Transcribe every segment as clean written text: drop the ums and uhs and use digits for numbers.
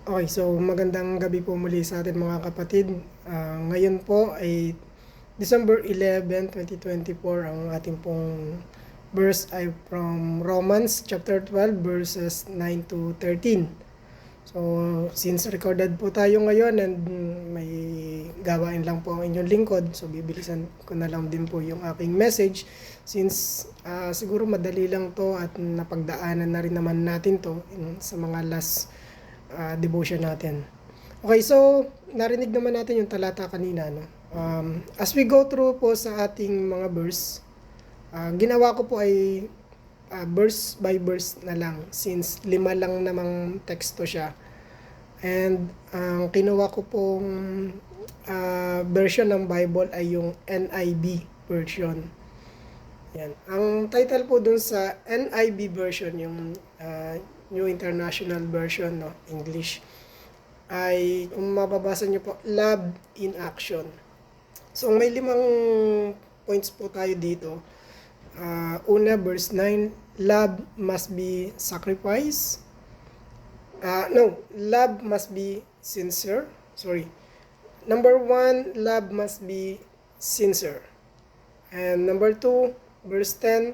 Okay, so magandang gabi po muli sa atin mga kapatid. Ngayon po ay December 11, 2024. Ang ating pong verse ay from Romans chapter 12 verses 9 to 13. So since recorded po tayo ngayon and may gawain lang po ang inyong lingkod, so bibilisan ko na lang din po yung aking message since siguro madali lang to at napagdaanan na rin naman natin to sa mga last devotion natin. Okay, so narinig naman natin yung talata kanina, no? As we go through po sa ating mga verse, ginawa ko po ay verse by verse na lang since 5 lang namang teksto siya. And ang kinuha ko pong version ng Bible ay yung NIV version. Yan. Ang title po dun sa NIV version, yung New International Version, no, English, ay kung mababasa nyo po, Love in Action. So may 5 points po tayo dito. Una, verse 9, love must be sacrifice. Love must be sincere. Number 1, love must be sincere. And number 2, verse 10,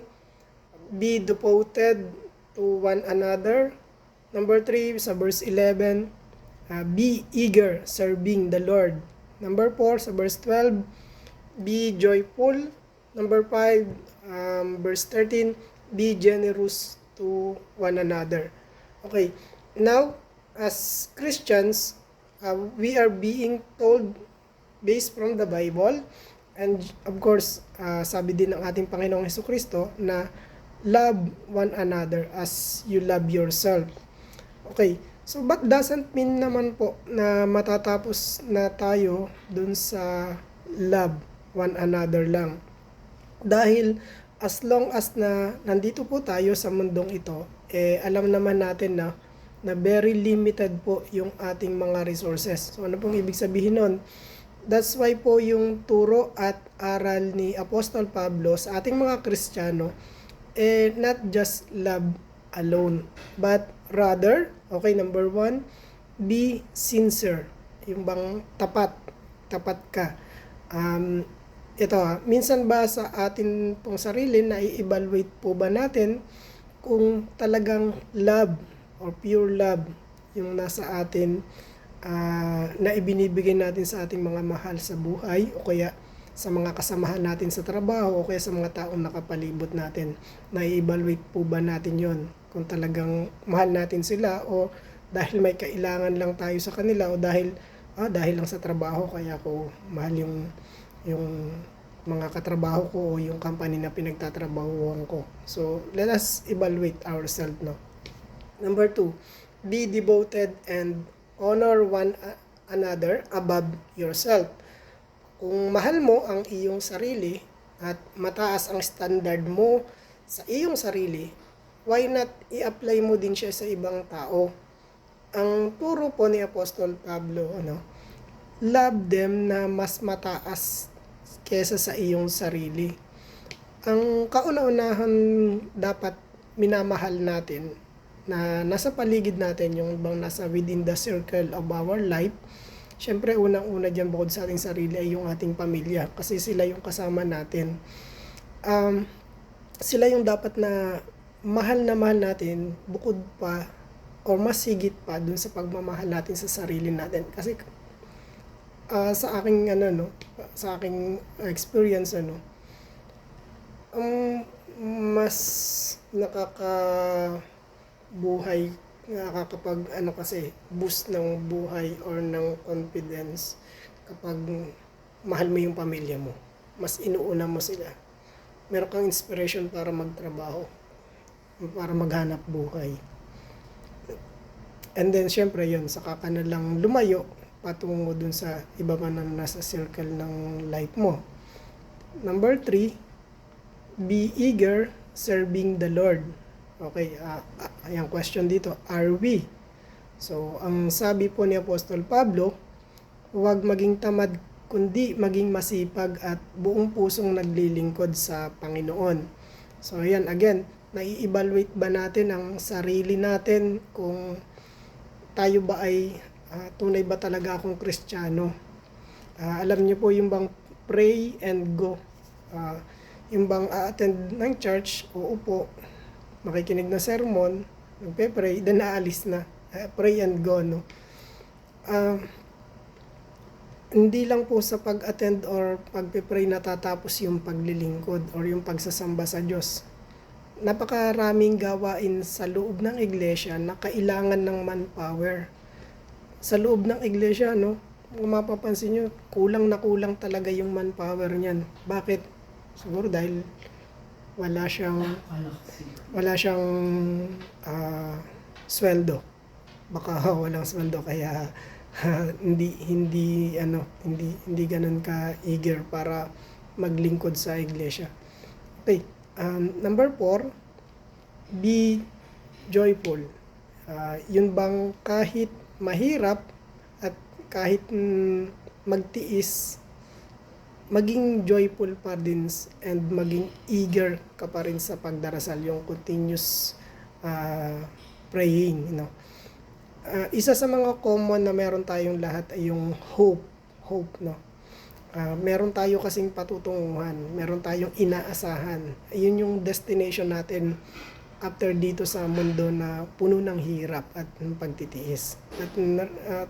be devoted to one another. Number 3, sa verse 11, be eager serving the Lord. Number 4, sa verse 12, be joyful. Number 5, verse 13, be generous to one another. Okay, now, as Christians, we are being told based from the Bible, and of course, sabi din ng ating Panginoong Hesukristo na love one another as you love yourself. Okay, so but doesn't mean naman po na matatapos na tayo dun sa love one another lang. Dahil as long as na nandito po tayo sa mundong ito, alam naman natin na very limited po yung ating mga resources. So ano pong ibig sabihin nun? That's why po yung turo at aral ni Apostol Pablo sa ating mga Kristiyano, not just love alone, but rather, okay, number 1, be sincere. Yung bang tapat ka. Minsan ba sa atin pong sarili na i-evaluate po ba natin kung talagang love or pure love yung nasa atin, na ibinibigay natin sa ating mga mahal sa buhay o kaya sa mga kasamahan natin sa trabaho o kaya sa mga taong nakapalibot natin. Na-evaluate po ba natin yon kung talagang mahal natin sila o dahil may kailangan lang tayo sa kanila o dahil lang sa trabaho kaya ko mahal yung mga katrabaho ko o yung company na pinagtatrabahuan ko. So, let us evaluate ourselves, no? Number 2, be devoted and honor one another above yourself. Kung mahal mo ang iyong sarili at mataas ang standard mo sa iyong sarili, why not i-apply mo din siya sa ibang tao? Ang turo po ni Apostol Pablo, love them na mas mataas kesa sa iyong sarili. Ang kauna-unahan dapat minamahal natin na nasa paligid natin, yung bang nasa within the circle of our life. Syempre, unang-una dyan bukod sa ating sarili ay yung ating pamilya kasi sila yung kasama natin. Sila yung dapat na mahal natin bukod pa or mas higit pa dun sa pagmamahal natin sa sarili natin. Kasi sa aking sa aking experience mas nakakabuhay, nakakapag kasi boost ng buhay or ng confidence kapag mahal mo yung pamilya mo. Mas inuuna mo sila. Meron kang inspiration para magtrabaho, para maghanap buhay. And then syempre yun, saka ka na lang lumayo patungo dun sa iba man na nasa circle ng life mo. Number 3, be eager serving the Lord. Okay, yung question dito, are we? So, ang sabi po ni Apostol Pablo, huwag maging tamad kundi maging masipag at buong pusong naglilingkod sa Panginoon. So, yan, again, nai-evaluate ba natin ang sarili natin kung tayo ba ay tunay ba talaga akong Kristiyano? Alam niyo po yung bang pray and go. Yung bang attend ng church, uupo, makikinig ng sermon, magpe-pray, then aalis na. Pray and go, no? Hindi lang po sa pag-attend or pagpe-pray natatapos yung paglilingkod or yung pagsasamba sa Diyos. Napakaraming gawain sa loob ng iglesia na kailangan ng manpower. Sa loob ng iglesia, no, kung mapapansin nyo, kulang na kulang talaga yung manpower niyan. Bakit? Siguro dahil wala siyang sweldo. Baka walang sweldo kaya hindi ganun ka eager para maglingkod sa iglesia. Okay. Number 4, be joyful. Yun bang kahit mahirap at kahit magtiis, maging joyful pa din and maging eager ka pa rin sa pagdarasal, yung continuous praying, you know. Isa sa mga common na meron tayong lahat ay yung hope, no. Meron tayo kasing patutunguhan, meron tayong inaasahan. Ayun yung destination natin after dito sa mundo na puno ng hirap at pagtitiis. At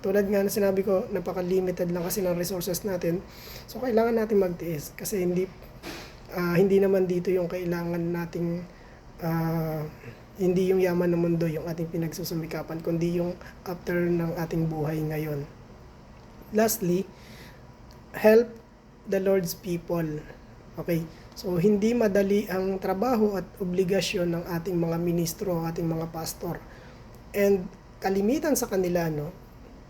tulad nga na sinabi ko, napaka-limited lang kasi ng resources natin. So kailangan natin magtiis kasi hindi naman dito yung kailangan nating hindi yung yaman ng mundo yung ating pinagsusumikapan, kundi yung after ng ating buhay ngayon. Lastly, help the Lord's people. Okay? So, hindi madali ang trabaho at obligasyon ng ating mga ministro, ating mga pastor. And kalimitan sa kanila, no,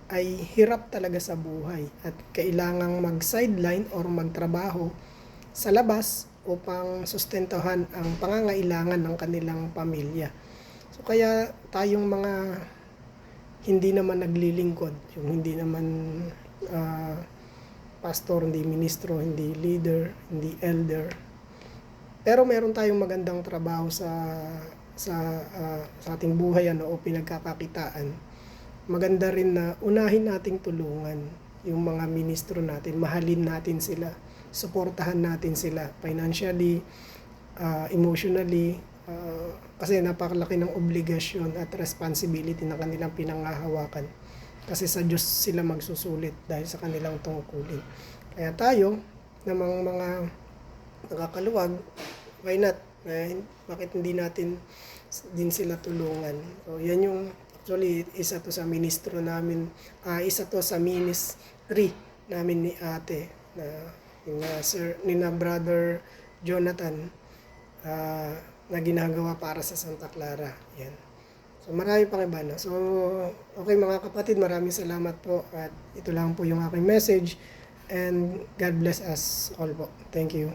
ay hirap talaga sa buhay at kailangang mag-sideline or magtrabaho sa labas upang sustentahan ang pangangailangan ng kanilang pamilya. So, kaya tayong mga hindi naman naglilingkod, yung hindi naman pastor, hindi ministro, hindi leader, hindi elder. Pero meron tayong magandang trabaho sa ating buhay o pinagkakakitaan. Maganda rin na unahin nating tulungan yung mga ministro natin, mahalin natin sila, suportahan natin sila financially, emotionally, kasi napakalaki ng obligasyon at responsibility na kanilang pinangahawakan. Kasi sa Diyos sila magsusulit dahil sa kanilang tungkulin. Kaya tayo, namang mga nakakaluwag, why not? Bakit hindi natin din sila tulungan? So, yan yung, actually, isa to sa ministro namin, isa to sa ministry namin ni ate, na brother Jonathan, na ginagawa para sa Santa Clara. Yan. So marami pang iba na. So okay mga kapatid, maraming salamat po at ito lang po yung aking message and God bless us all po. Thank you.